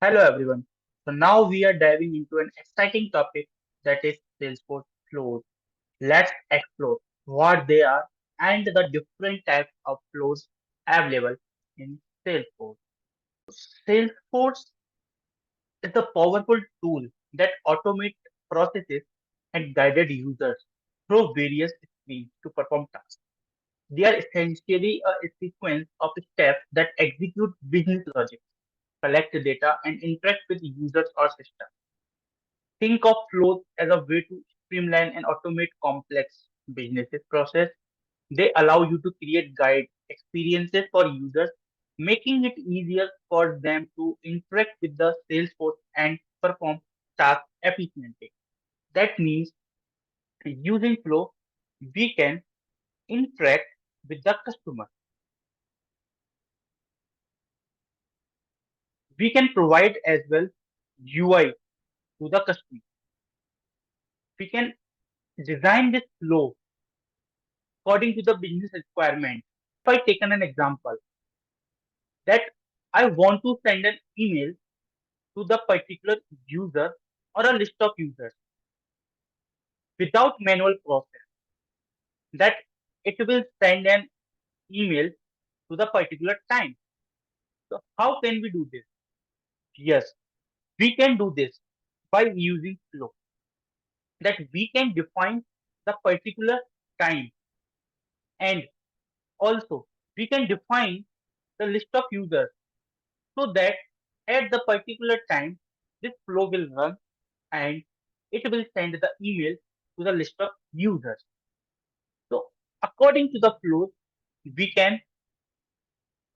Hello everyone. So now we are diving into an exciting topic that is Salesforce flows. Let's explore what they are and the different types of flows available in Salesforce. Salesforce is a powerful tool that automates processes and guided users through various screens to perform tasks. They are essentially a sequence of steps that execute business logic, collect data, and interact with users or systems. Think of flows as a way to streamline and automate complex businesses process. They allow you to create guide experiences for users, making it easier for them to interact with the Salesforce and perform tasks efficiently. That means using flow, we can interact with the customer. We can provide as well UI to the customer. We can design this flow according to the business requirement. If I taken an example that I want to send an email to the particular user or a list of users without manual process, that it will send an email to the particular time. So how can we do this? Yes, we can do this by using flow. That we can define the particular time, and also we can define the list of users so that at the particular time this flow will run and it will send the email to the list of users. So according to the flows, we can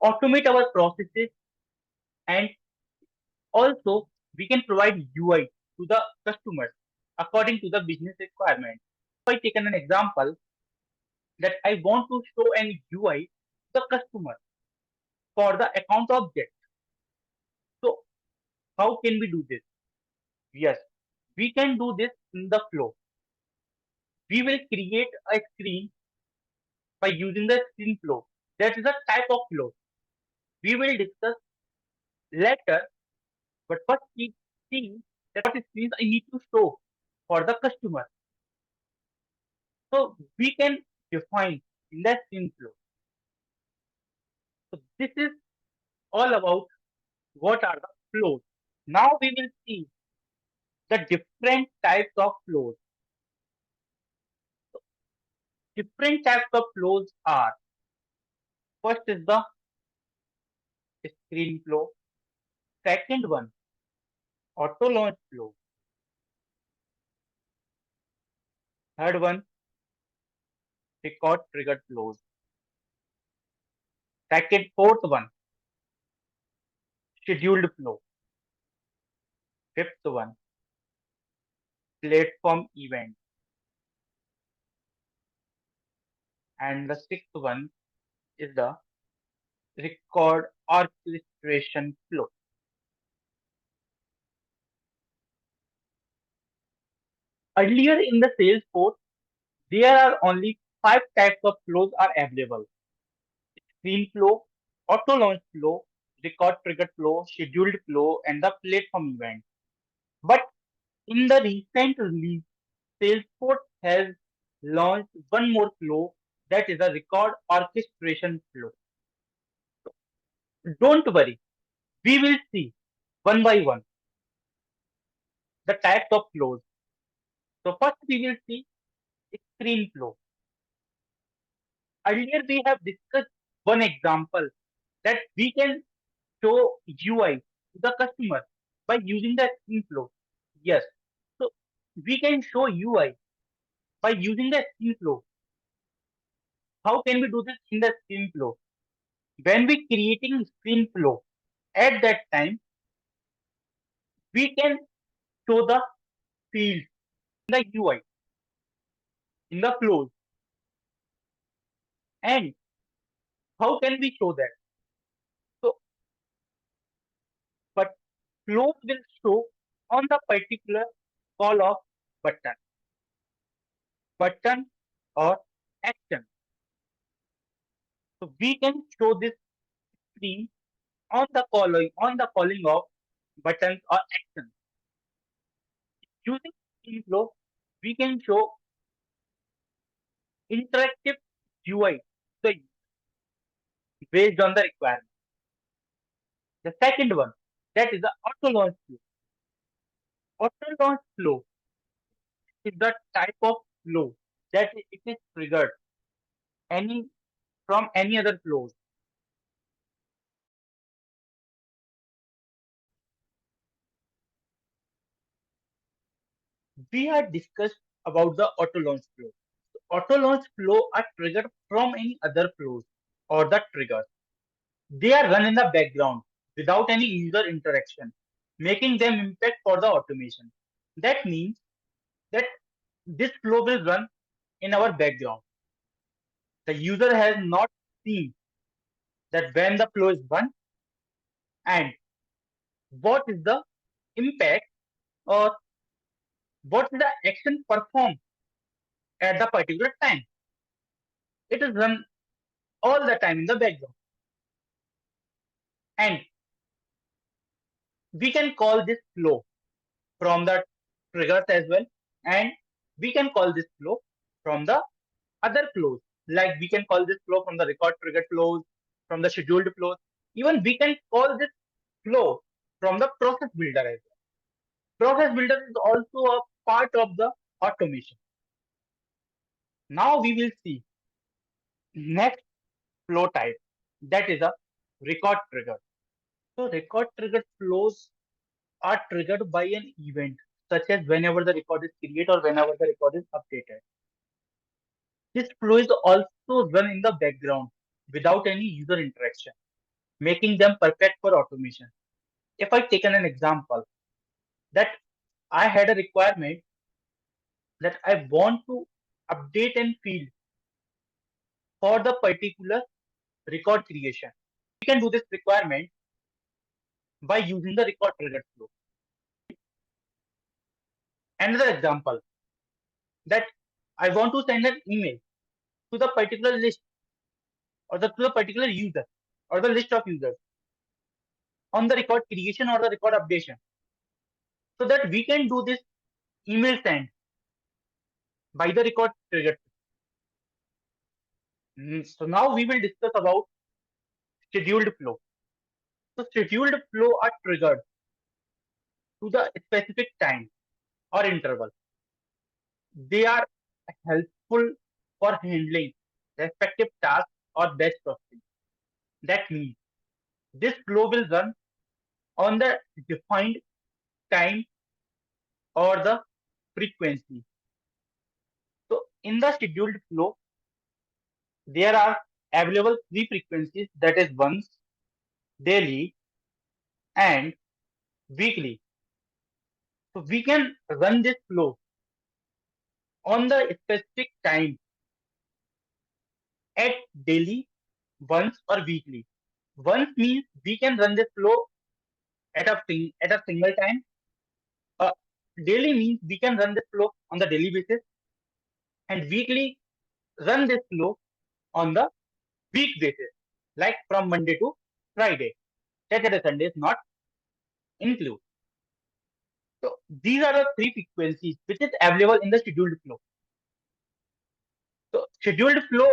automate our processes, and also we can provide UI to the customers according to the business requirement. If I taken an example that I want to show an UI to the customer for the account object. So how can we do this? Yes, we can do this in the flow. We will create a screen by using the screen flow. That is a type of flow. We will discuss later, but first we see that what screens I need to show for the customer. So we can define in the screen flow. So this is all about what are the flows. Now we will see the different types of flows. Different types of flows are: first is the screen flow, second one auto launch flow, third one record triggered flows, second fourth one scheduled flow, fifth one platform event, and the sixth one is the record orchestration flow. Earlier in the Salesforce, there are only five types of flows are available: screen flow, auto launch flow, record triggered flow, scheduled flow, and the platform event. But in the recent release, Salesforce has launched one more flow, that is a record orchestration flow. Don't worry, we will see one by one the types of flows. So first we will see screen flow. Earlier we have discussed one example that we can show UI to the customer by using the screen flow. Yes. So we can show UI by using the screen flow. How can we do this in the screen flow? When we creating screen flow, at that time we can show the field in the UI in the flows. And how can we show that? So, but flows will show on the particular call of button or action. So we can show this screen on the calling of buttons, or actions. Using stream flow, we can show interactive UI so based on the requirement. The second one, that is the auto launch flow. Auto launch flow is the type of flow that it is triggered any from any other flows. We had discussed about the auto launch flow. Auto launch flow are triggered from any other flows or the triggers. They are run in the background without any user interaction, making them impact for the automation. That means that this flow will run in our background. The user has not seen that when the flow is run and what is the impact or what is the action performed at the particular time. It is run all the time in the background. And we can call this flow from the triggers as well. And we can call this flow from the other flows. Like we can call this flow from the record triggered flows, from the scheduled flows. Even we can call this flow from the process builder as well. Process builder is also a part of the automation. Now we will see next flow type, that is a record trigger. So record triggered flows are triggered by an event, such as whenever the record is created or whenever the record is updated. This flow is also run in the background without any user interaction, making them perfect for automation. If I take an example that I had a requirement that I want to update and field for the particular record creation. We can do this requirement by using the record trigger flow. Another example that I want to send an email to the particular list or to the particular user or the list of users on the record creation or the record updation, so that we can do this email send by the record trigger. So now we will discuss about scheduled flow. So scheduled flow are triggered to the specific time or interval. They are helpful for handling respective tasks or batch processing. That means this flow will run on the defined time or the frequency. So in the scheduled flow, there are available three frequencies, that is once, daily, and weekly. So we can run this flow on the specific time at daily, once, or weekly. Once means we can run this flow at a single time. Uh, Daily means we can run this flow on the daily basis, and weekly run this flow on the week basis, like from Monday to Friday. Saturday, Sunday is not included. So these are the three frequencies which is available in the scheduled flow. So scheduled flow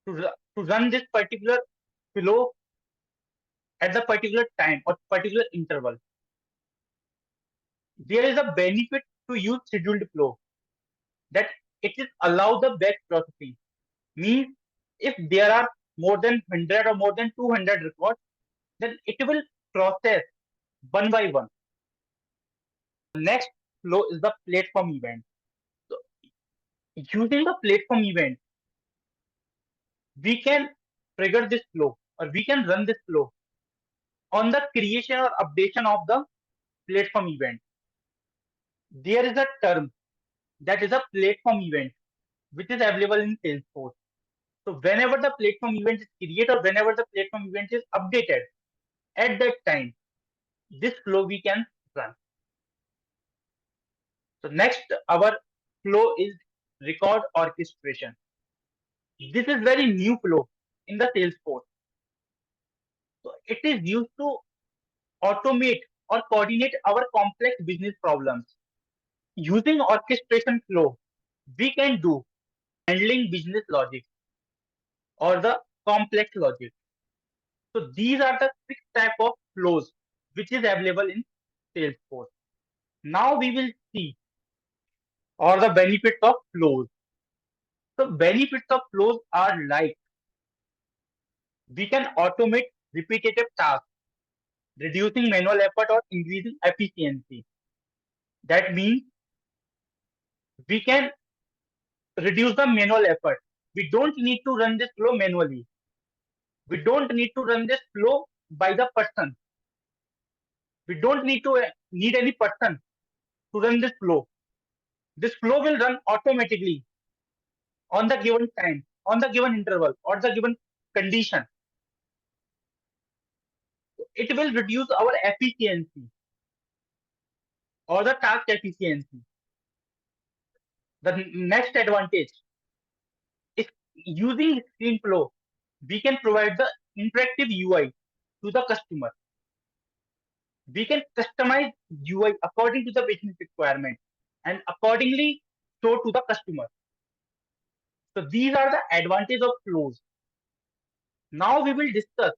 to run this particular flow at the particular time or particular interval. There is a benefit to use scheduled flow, that it is allow the batch processing. Means if there are more than 100 or more than 200 records, then it will process one by one. The next flow is the platform event. So using the platform event, we can trigger this flow or we can run this flow on the creation or updation of the platform event. There is a term that is a platform event which is available in Salesforce. So whenever the platform event is created or whenever the platform event is updated, at that time, this flow we can run. So next, our flow is record orchestration. This is very new flow in the Salesforce. So it is used to automate or coordinate our complex business problems. Using orchestration flow, we can do handling business logic or the complex logic. So these are the six type of flows which is available in Salesforce. Now we will see or the benefits of flows. So benefits of flows are like we can automate repetitive tasks, reducing manual effort or increasing efficiency. That means we can reduce the manual effort. We don't need to run this flow manually. We don't need to run this flow by the person. We don't need any person to run this flow. This flow will run automatically on the given time, on the given interval, or the given condition. It will reduce our efficiency or the task efficiency. The next advantage is using screen flow. We can provide the interactive UI to the customer. We can customize UI according to the business requirement and accordingly show to the customer. So these are the advantages of flows. Now we will discuss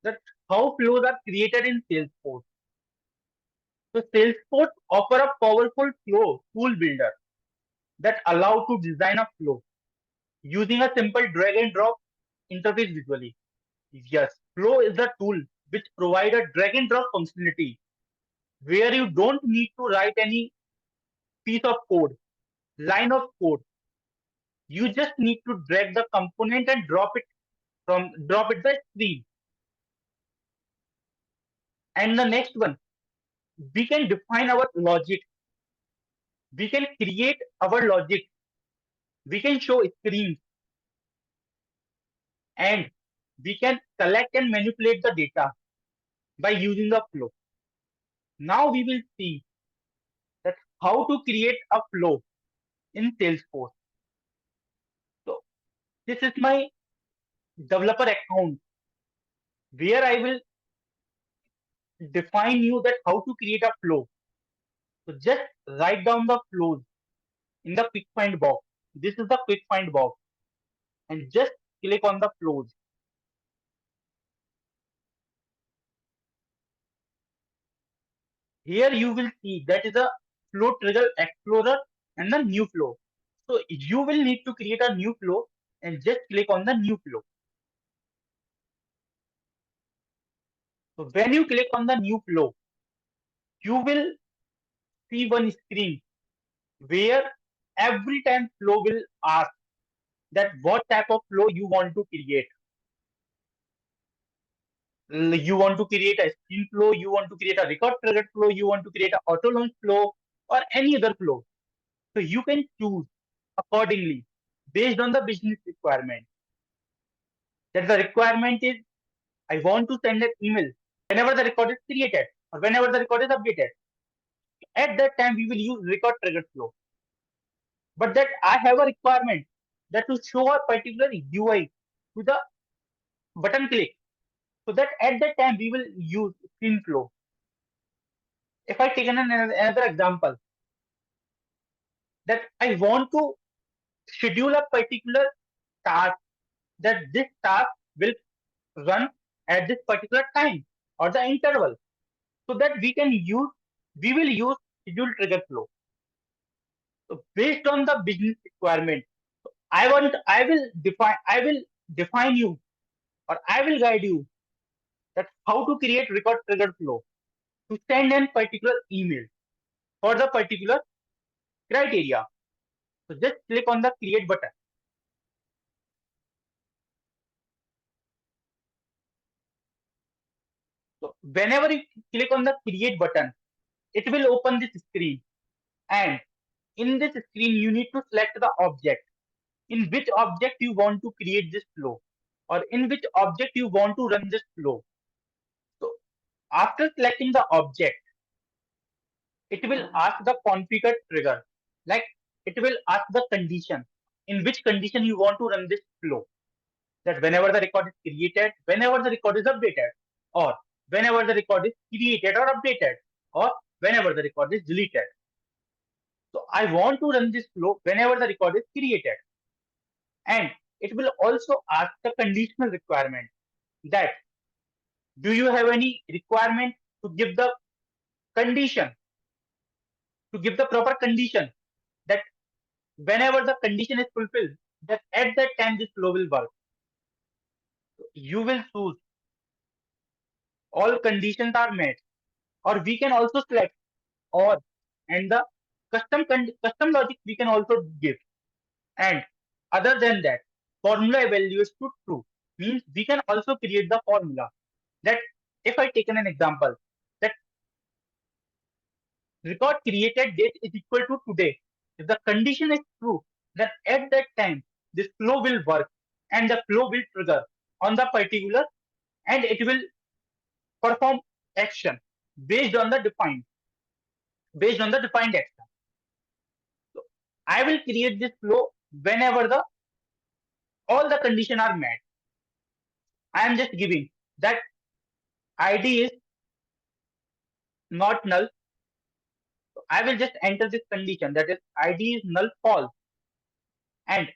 that how flows are created in Salesforce. So Salesforce offer a powerful flow tool builder that allow to design a flow using a simple drag and drop interface visually. Yes, flow is the tool which provide a drag and drop functionality where you don't need to write any piece of code, line of code. You just need to drag the component and drop it the screen. And the next one, we can define our logic. We can create our logic. We can show screens and we can collect and manipulate the data by using the flow. Now we will see that how to create a flow in Salesforce. So this is my developer account where I will define you that how to create a flow. So just write down the flows in the quick find box. This is the quick find box and just click on the flows. Here you will see that is a flow trigger explorer and the new flow. So you will need to create a new flow and just click on the new flow. So when you click on the new flow, you will see one screen where every time flow will ask that what type of flow you want to create. You want to create a screen flow, you want to create a record triggered flow, you want to create an auto launch flow or any other flow. So you can choose accordingly based on the business requirement. That the requirement is I want to send an email whenever the record is created or whenever the record is updated. At that time, we will use record triggered flow. But that I have a requirement that to show a particular UI to the button click. So that at that time, we will use screen flow. If I take another example, that I want to schedule a particular task, that this task will run at this particular time or the interval, so that we will use schedule trigger flow. So based on the business requirement, I will define you or I will guide you that how to create record trigger flow to send an particular email for the particular criteria. So just click on the create button. So whenever you click on the create button, it will open this screen. And in this screen, you need to select the object. In which object you want to create this flow or in which object you want to run this flow. So after selecting the object, it will ask the configure trigger. Like it will ask the condition. In which condition you want to run this flow. That whenever the record is created, whenever the record is updated, or whenever the record is created or updated, or whenever the record is deleted. So I want to run this flow whenever the record is created. And it will also ask the conditional requirement that do you have any requirement to give the condition, to give the proper condition that whenever the condition is fulfilled, that at that time this flow will work. You will choose all conditions are met, or we can also select or, and the custom logic we can also give. And other than that, formula evaluates to true means we can also create the formula that if I taken an example that record created date is equal to today. If the condition is true, then at that time this flow will work and the flow will trigger on the particular, and it will perform action based on the defined action. So I will create this flow whenever the all the condition are met. I am just giving that ID is not null. So I will just enter this condition that is ID is null false. And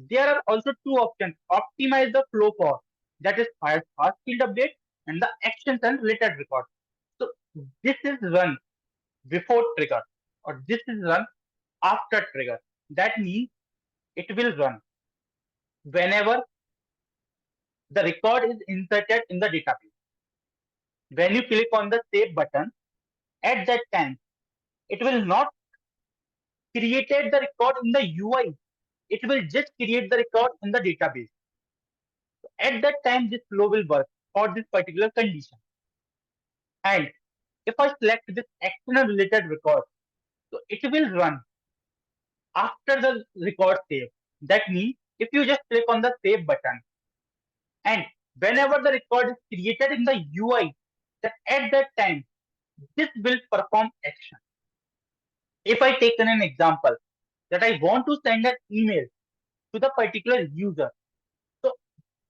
there are also two options. Optimize the flow for that is fast field update and the actions and related record. So this is run before trigger or this is run after trigger. That means it will run whenever the record is inserted in the database. When you click on the save button, at that time, it will not created the record in the UI. It will just create the record in the database. At that time, this flow will work for this particular condition. And if I select this action related record, so it will run after the record save. That means if you just click on the save button and whenever the record is created in the UI, then at that time, this will perform action. If I take an example that I want to send an email to the particular user, so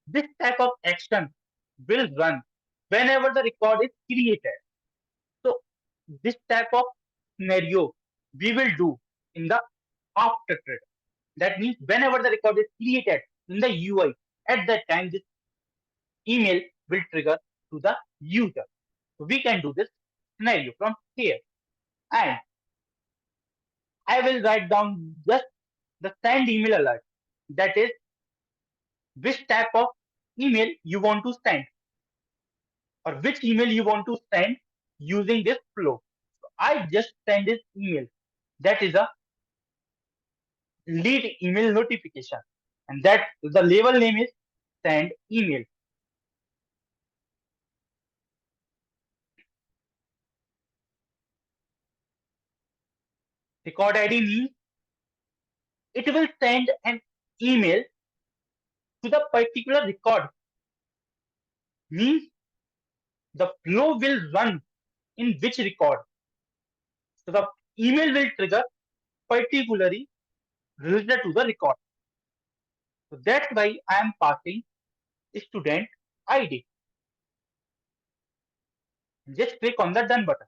this type of action will run whenever the record is created. So this type of scenario we will do in the after trigger. That means whenever the record is created in the UI, at that time this email will trigger to the user. So we can do this scenario from here. And I will write down just the send email alert. That is which type of email you want to send or which email you want to send using this flow. So I just send this email. That is a lead email notification. And that the label name is send email. Record ID means it will send an email to the particular record. Means the flow will run in which record. So the email will trigger particularly related to the record. So that's why I am passing student ID. Just click on the done button.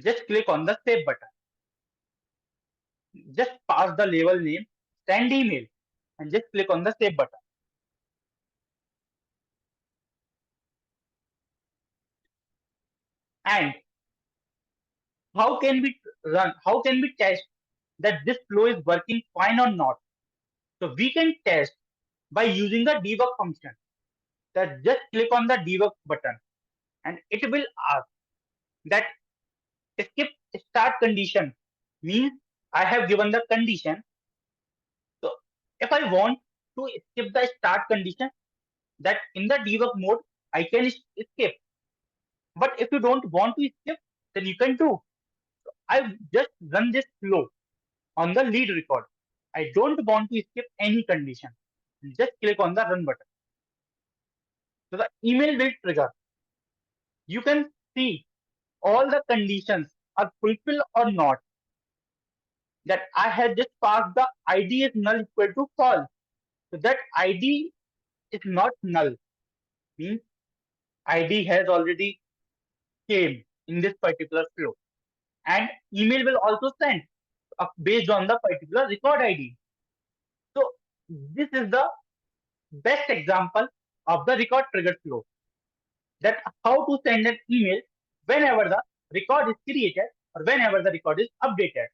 Just click on the save button. Just pass the label name, send email, and just click on the save button. And how can we run? How can we test that this flow is working fine or not? So we can test by using the debug function. That just click on the debug button, and it will ask that skip start condition means I have given the condition. So if I want to skip the start condition, that in the debug mode I can skip. But if you don't want to skip, then you can do. So I just run this flow on the lead record. I don't want to skip any condition. Just click on the run button. So the email will trigger. You can see all the conditions are fulfilled or not. That I have just passed the ID is null equal to false. So that ID is not null. means ID has already came in this particular flow, and email will also send based on the particular record ID. So this is the best example of the record triggered flow, that how to send an email whenever the record is created or whenever the record is updated.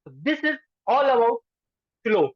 So this is all about flow.